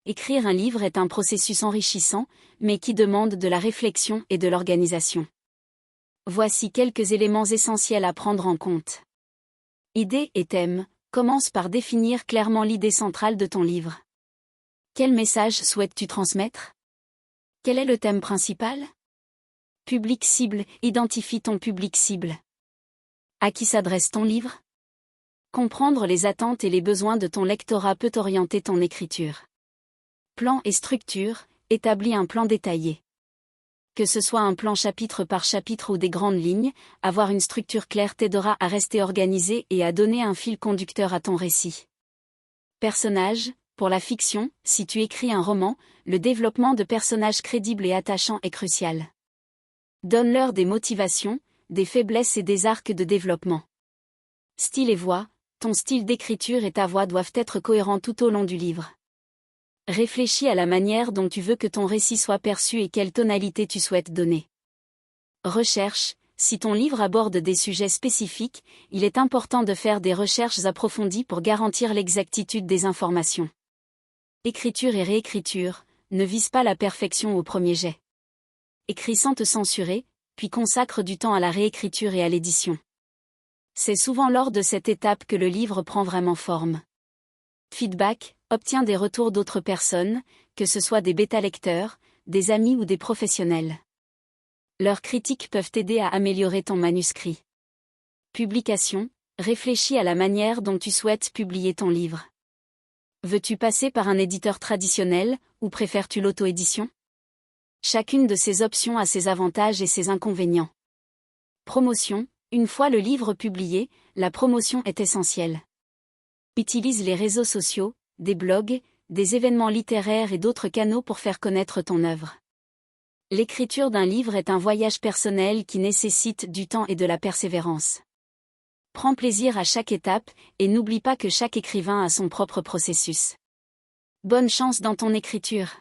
Écrire un livre est un processus enrichissant, mais qui demande de la réflexion et de l'organisation. Voici quelques éléments essentiels à prendre en compte. Idée et thème. Commence par définir clairement l'idée centrale de ton livre. Quel message souhaites-tu transmettre? Quel est le thème principal? Public cible. Identifie ton public cible. À qui s'adresse ton livre? Comprendre les attentes et les besoins de ton lectorat peut orienter ton écriture. Plan et structure. Établis un plan détaillé. Que ce soit un plan chapitre par chapitre ou des grandes lignes, avoir une structure claire t'aidera à rester organisé et à donner un fil conducteur à ton récit. Personnages. Pour la fiction, si tu écris un roman, le développement de personnages crédibles et attachants est crucial. Donne-leur des motivations, des faiblesses et des arcs de développement. Style et voix. Ton style d'écriture et ta voix doivent être cohérents tout au long du livre. Réfléchis à la manière dont tu veux que ton récit soit perçu et quelle tonalité tu souhaites donner. Recherche. Si ton livre aborde des sujets spécifiques, il est important de faire des recherches approfondies pour garantir l'exactitude des informations. Écriture et réécriture. Ne vise pas la perfection au premier jet. Écris sans te censurer, puis consacre du temps à la réécriture et à l'édition. C'est souvent lors de cette étape que le livre prend vraiment forme. Feedback. Obtiens des retours d'autres personnes, que ce soit des bêta-lecteurs, des amis ou des professionnels. Leurs critiques peuvent t'aider à améliorer ton manuscrit. Publication. Réfléchis à la manière dont tu souhaites publier ton livre. Veux-tu passer par un éditeur traditionnel, ou préfères-tu l'auto-édition? Chacune de ces options a ses avantages et ses inconvénients. Promotion. Une fois le livre publié, la promotion est essentielle. Utilise les réseaux sociaux, des blogs, des événements littéraires et d'autres canaux pour faire connaître ton œuvre. L'écriture d'un livre est un voyage personnel qui nécessite du temps et de la persévérance. Prends plaisir à chaque étape, et n'oublie pas que chaque écrivain a son propre processus. Bonne chance dans ton écriture.